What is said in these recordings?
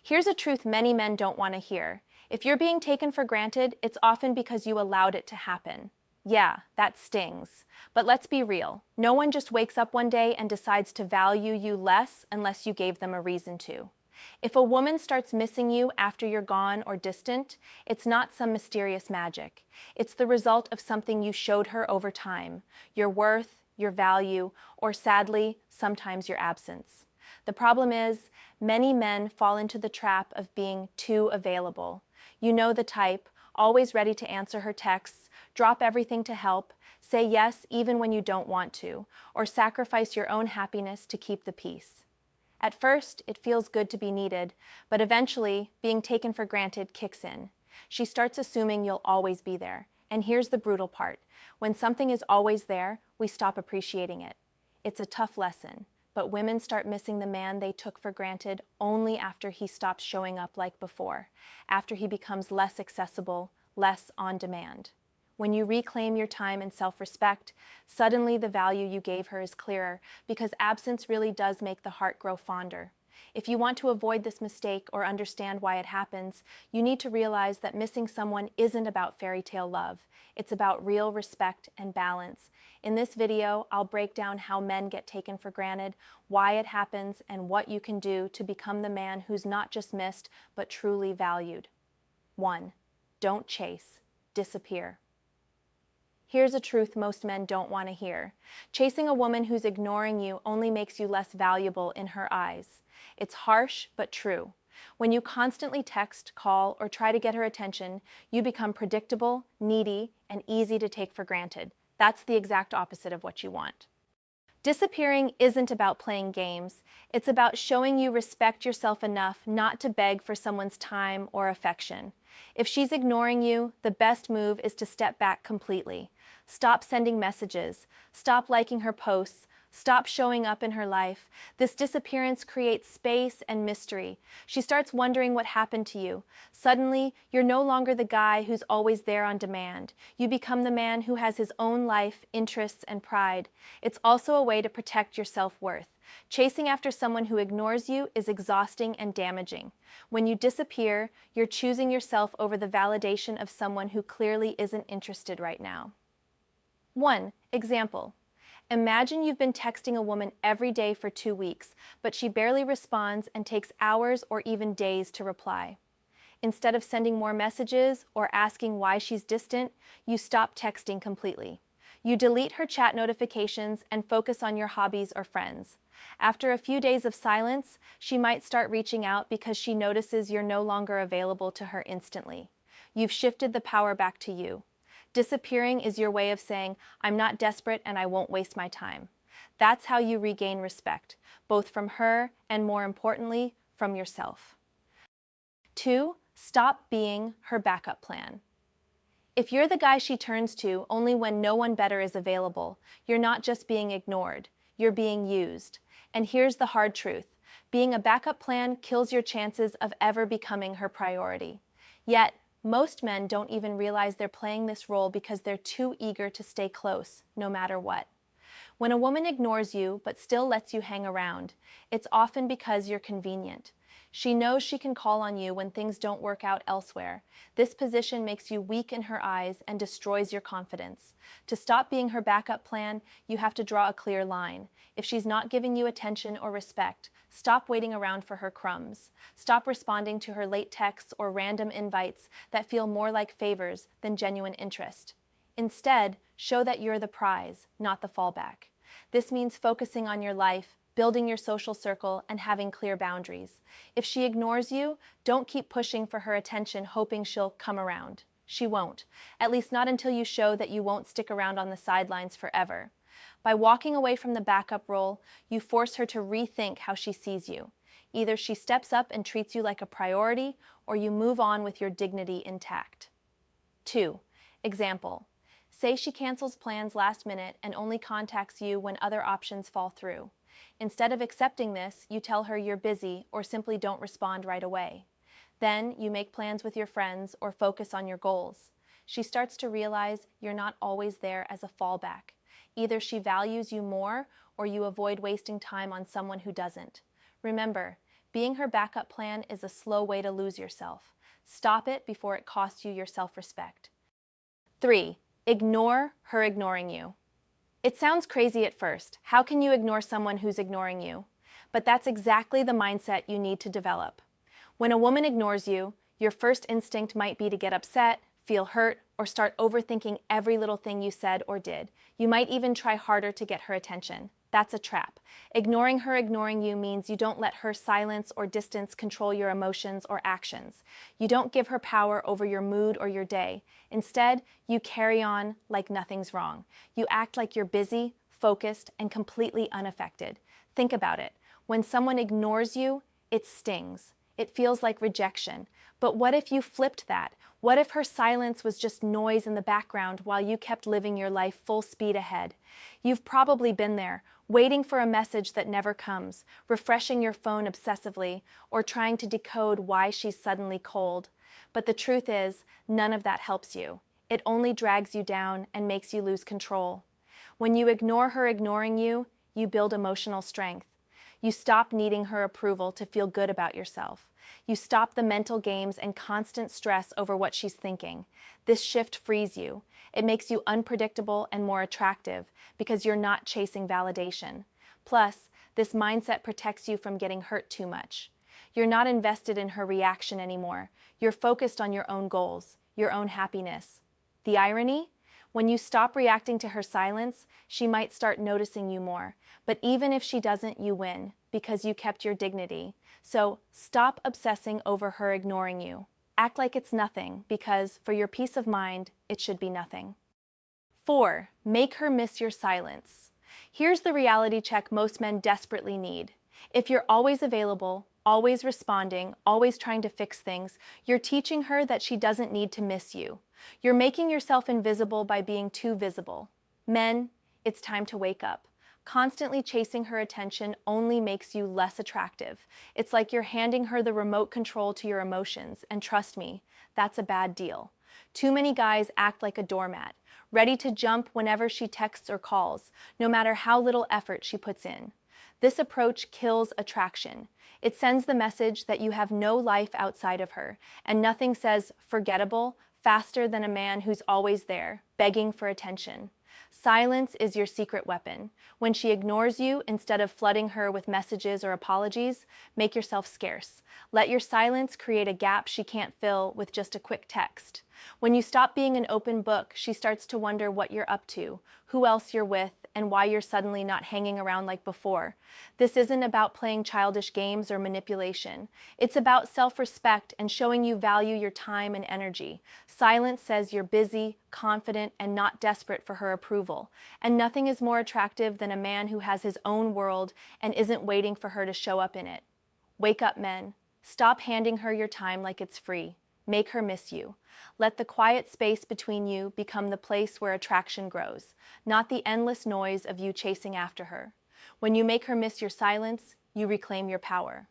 Here's a truth many men don't want to hear. If you're being taken for granted, it's often because you allowed it to happen. Yeah, that stings. But let's be real. No one just wakes up one day and decides to value you less unless you gave them a reason to. If a woman starts missing you after you're gone or distant, it's not some mysterious magic. It's the result of something you showed her over time, your worth, your value, or sadly, sometimes your absence. The problem is, many men fall into the trap of being too available. You know the type, always ready to answer her texts, drop everything to help, say yes even when you don't want to, or sacrifice your own happiness to keep the peace. At first, it feels good to be needed, but eventually, being taken for granted kicks in. She starts assuming you'll always be there. And here's the brutal part. When something is always there, we stop appreciating it. It's a tough lesson, but women start missing the man they took for granted only after he stops showing up like before, after he becomes less accessible, less on demand. When you reclaim your time and self-respect, suddenly the value you gave her is clearer, because absence really does make the heart grow fonder. If you want to avoid this mistake or understand why it happens, you need to realize that missing someone isn't about fairy tale love. It's about real respect and balance. In this video, I'll break down how men get taken for granted, why it happens, and what you can do to become the man who's not just missed, but truly valued. 1. Don't chase. Disappear. Here's a truth most men don't want to hear. Chasing a woman who's ignoring you only makes you less valuable in her eyes. It's harsh, but true. When you constantly text, call, or try to get her attention, you become predictable, needy, and easy to take for granted. That's the exact opposite of what you want. Disappearing isn't about playing games. It's about showing you respect yourself enough not to beg for someone's time or affection. If she's ignoring you, the best move is to step back completely. Stop sending messages. Stop liking her posts. Stop showing up in her life. This disappearance creates space and mystery. She starts wondering what happened to you. Suddenly, you're no longer the guy who's always there on demand. You become the man who has his own life, interests, and pride. It's also a way to protect your self-worth. Chasing after someone who ignores you is exhausting and damaging. When you disappear, you're choosing yourself over the validation of someone who clearly isn't interested right now. 1. Example. Imagine you've been texting a woman every day for 2 weeks, but she barely responds and takes hours or even days to reply. Instead of sending more messages or asking why she's distant, you stop texting completely. You delete her chat notifications and focus on your hobbies or friends. After a few days of silence, she might start reaching out because she notices you're no longer available to her instantly. You've shifted the power back to you. Disappearing is your way of saying, I'm not desperate and I won't waste my time. That's how you regain respect, both from her and, more importantly, from yourself. 2. Stop being her backup plan. If you're the guy she turns to only when no one better is available, you're not just being ignored, you're being used. And here's the hard truth. Being a backup plan kills your chances of ever becoming her priority. Yet, most men don't even realize they're playing this role because they're too eager to stay close, no matter what. When a woman ignores you but still lets you hang around, it's often because you're convenient. She knows she can call on you when things don't work out elsewhere. This position makes you weak in her eyes and destroys your confidence. To stop being her backup plan, you have to draw a clear line. If she's not giving you attention or respect, stop waiting around for her crumbs. Stop responding to her late texts or random invites that feel more like favors than genuine interest. Instead, show that you're the prize, not the fallback. This means focusing on your life, building your social circle, and having clear boundaries. If she ignores you, don't keep pushing for her attention hoping she'll come around. She won't, at least not until you show that you won't stick around on the sidelines forever. By walking away from the backup role, you force her to rethink how she sees you. Either she steps up and treats you like a priority, or you move on with your dignity intact. 2. Example. Say she cancels plans last minute and only contacts you when other options fall through. Instead of accepting this, you tell her you're busy or simply don't respond right away. Then you make plans with your friends or focus on your goals. She starts to realize you're not always there as a fallback. Either she values you more or you avoid wasting time on someone who doesn't. Remember, Being her backup plan is a slow way to lose yourself. Stop it before it costs you your self-respect. 3. Ignore her ignoring you. It sounds crazy at first. How can you ignore someone who's ignoring you? But that's exactly the mindset you need to develop. When a woman ignores you, your first instinct might be to get upset, feel hurt, or start overthinking every little thing you said or did. You might even try harder to get her attention. That's a trap. Ignoring her ignoring you means you don't let her silence or distance control your emotions or actions. You don't give her power over your mood or your day. Instead, you carry on like nothing's wrong. You act like you're busy, focused, and completely unaffected. Think about it. When someone ignores you, it stings. It feels like rejection. But what if you flipped that? What if her silence was just noise in the background while you kept living your life full speed ahead? You've probably been there, waiting for a message that never comes, refreshing your phone obsessively, or trying to decode why she's suddenly cold. But the truth is, none of that helps you. It only drags you down and makes you lose control. When you ignore her ignoring you, you build emotional strength. You stop needing her approval to feel good about yourself. You stop the mental games and constant stress over what she's thinking. This shift frees you. It makes you unpredictable and more attractive because you're not chasing validation. Plus, this mindset protects you from getting hurt too much. You're not invested in her reaction anymore. You're focused on your own goals, your own happiness. The irony? When you stop reacting to her silence, she might start noticing you more. But even if she doesn't, you win, because you kept your dignity. So stop obsessing over her ignoring you. Act like it's nothing, because for your peace of mind, it should be nothing. 4. Make her miss your silence. Here's the reality check most men desperately need. If you're always available, always responding, always trying to fix things, you're teaching her that she doesn't need to miss you. You're making yourself invisible by being too visible. Men, it's time to wake up. Constantly chasing her attention only makes you less attractive. It's like you're handing her the remote control to your emotions, and trust me, that's a bad deal. Too many guys act like a doormat, ready to jump whenever she texts or calls, no matter how little effort she puts in. This approach kills attraction. It sends the message that you have no life outside of her, and nothing says forgettable faster than a man who's always there, begging for attention. Silence is your secret weapon. When she ignores you, instead of flooding her with messages or apologies, make yourself scarce. Let your silence create a gap she can't fill with just a quick text. When you stop being an open book, she starts to wonder what you're up to, who else you're with, and why you're suddenly not hanging around like before. This isn't about playing childish games or manipulation. It's about self-respect and showing you value your time and energy. Silence says you're busy, confident, and not desperate for her approval. And nothing is more attractive than a man who has his own world and isn't waiting for her to show up in it. Wake up, men. Stop handing her your time like it's free. Make her miss you. Let the quiet space between you become the place where attraction grows, not the endless noise of you chasing after her. When you make her miss your silence, you reclaim your power.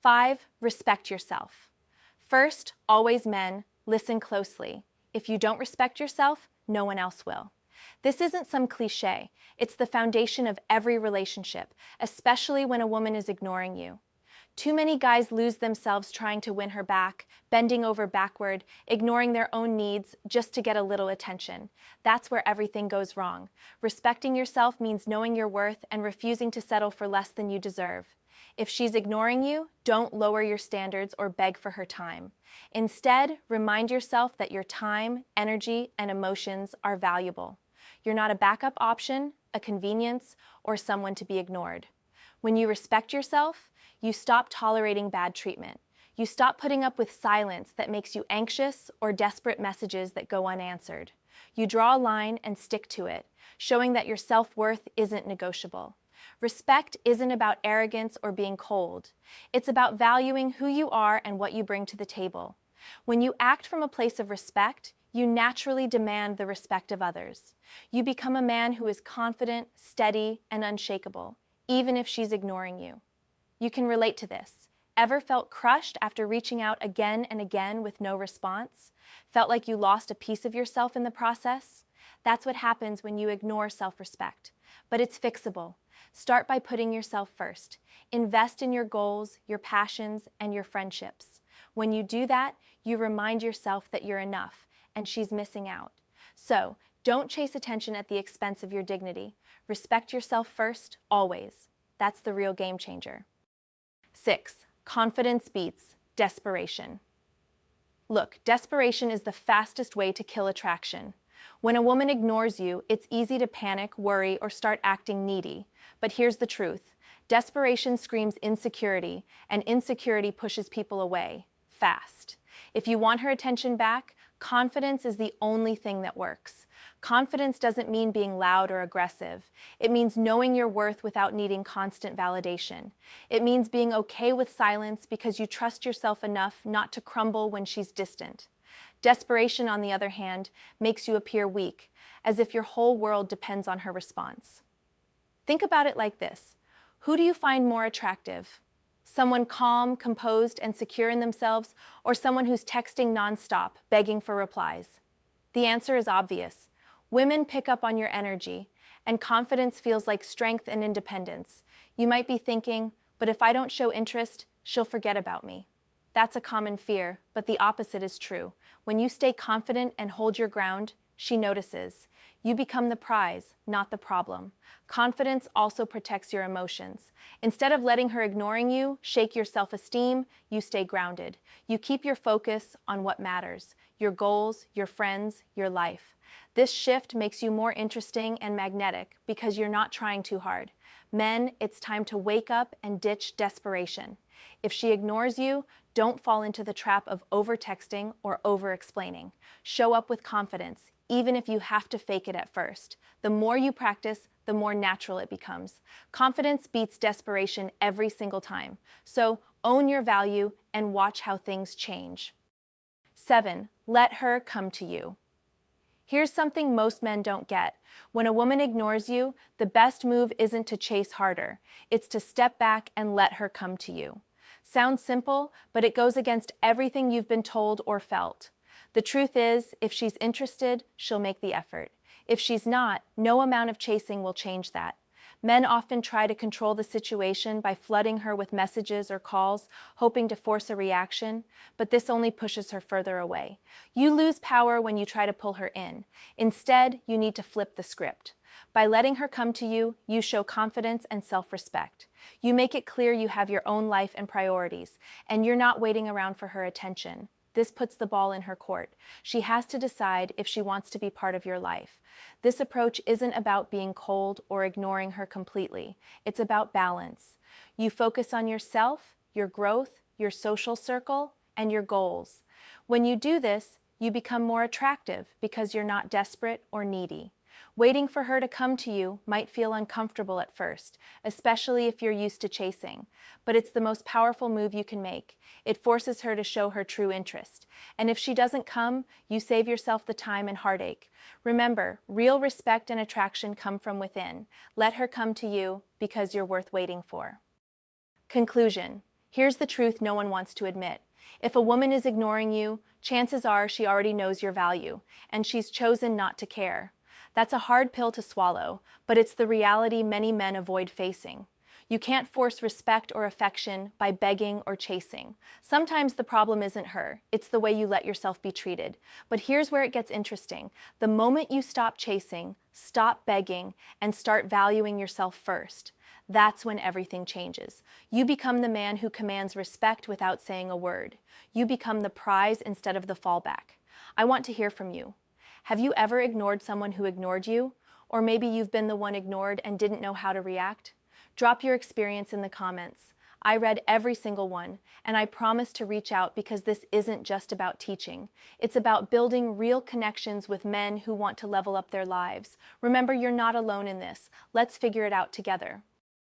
5. Respect yourself. First, always men, listen closely. If you don't respect yourself, no one else will. This isn't some cliche. It's the foundation of every relationship, especially when a woman is ignoring you. Too many guys lose themselves trying to win her back, bending over backward, ignoring their own needs just to get a little attention. That's where everything goes wrong. Respecting yourself means knowing your worth and refusing to settle for less than you deserve. If she's ignoring you, don't lower your standards or beg for her time. Instead, remind yourself that your time, energy, and emotions are valuable. You're not a backup option, a convenience, or someone to be ignored. When you respect yourself, you stop tolerating bad treatment. You stop putting up with silence that makes you anxious or desperate messages that go unanswered. You draw a line and stick to it, showing that your self-worth isn't negotiable. Respect isn't about arrogance or being cold. It's about valuing who you are and what you bring to the table. When you act from a place of respect, you naturally demand the respect of others. You become a man who is confident, steady, and unshakable, even if she's ignoring you. You can relate to this. Ever felt crushed after reaching out again and again with no response? Felt like you lost a piece of yourself in the process? That's what happens when you ignore self-respect. But it's fixable. Start by putting yourself first. Invest in your goals, your passions, and your friendships. When you do that, you remind yourself that you're enough, and she's missing out. So, don't chase attention at the expense of your dignity. Respect yourself first, always. That's the real game changer. 6. Confidence beats desperation. Look, desperation is the fastest way to kill attraction. When a woman ignores you, it's easy to panic, worry, or start acting needy. But here's the truth. Desperation screams insecurity, and insecurity pushes people away, fast. If you want her attention back, confidence is the only thing that works. Confidence doesn't mean being loud or aggressive. It means knowing your worth without needing constant validation. It means being okay with silence because you trust yourself enough not to crumble when she's distant. Desperation, on the other hand, makes you appear weak, as if your whole world depends on her response. Think about it like this. Who do you find more attractive? Someone calm, composed, and secure in themselves, or someone who's texting nonstop, begging for replies? The answer is obvious. Women pick up on your energy, and confidence feels like strength and independence. You might be thinking, but if I don't show interest, she'll forget about me. That's a common fear, but the opposite is true. When you stay confident and hold your ground, she notices. You become the prize, not the problem. Confidence also protects your emotions. Instead of letting her ignoring you, shake your self-esteem, you stay grounded. You keep your focus on what matters, your goals, your friends, your life. This shift makes you more interesting and magnetic because you're not trying too hard. Men, it's time to wake up and ditch desperation. If she ignores you, don't fall into the trap of over-texting or over-explaining. Show up with confidence, even if you have to fake it at first. The more you practice, the more natural it becomes. Confidence beats desperation every single time. So own your value and watch how things change. 7. Let her come to you. Here's something most men don't get. When a woman ignores you, the best move isn't to chase harder. It's to step back and let her come to you. Sounds simple, but it goes against everything you've been told or felt. The truth is, if she's interested, she'll make the effort. If she's not, no amount of chasing will change that. Men often try to control the situation by flooding her with messages or calls, hoping to force a reaction, but this only pushes her further away. You lose power when you try to pull her in. Instead, you need to flip the script. By letting her come to you, you show confidence and self-respect. You make it clear you have your own life and priorities, and you're not waiting around for her attention. This puts the ball in her court. She has to decide if she wants to be part of your life. This approach isn't about being cold or ignoring her completely. It's about balance. You focus on yourself, your growth, your social circle, and your goals. When you do this, you become more attractive because you're not desperate or needy. Waiting for her to come to you might feel uncomfortable at first, especially if you're used to chasing, but it's the most powerful move you can make. It forces her to show her true interest. And if she doesn't come, you save yourself the time and heartache. Remember, real respect and attraction come from within. Let her come to you because you're worth waiting for. Conclusion. Here's the truth no one wants to admit. If a woman is ignoring you, chances are she already knows your value, and she's chosen not to care. That's a hard pill to swallow, but it's the reality many men avoid facing. You can't force respect or affection by begging or chasing. Sometimes the problem isn't her, it's the way you let yourself be treated. But here's where it gets interesting. The moment you stop chasing, stop begging, and start valuing yourself first, that's when everything changes. You become the man who commands respect without saying a word. You become the prize instead of the fallback. I want to hear from you. Have you ever ignored someone who ignored you? Or maybe you've been the one ignored and didn't know how to react? Drop your experience in the comments. I read every single one, and I promise to reach out because this isn't just about teaching. It's about building real connections with men who want to level up their lives. Remember, you're not alone in this. Let's figure it out together.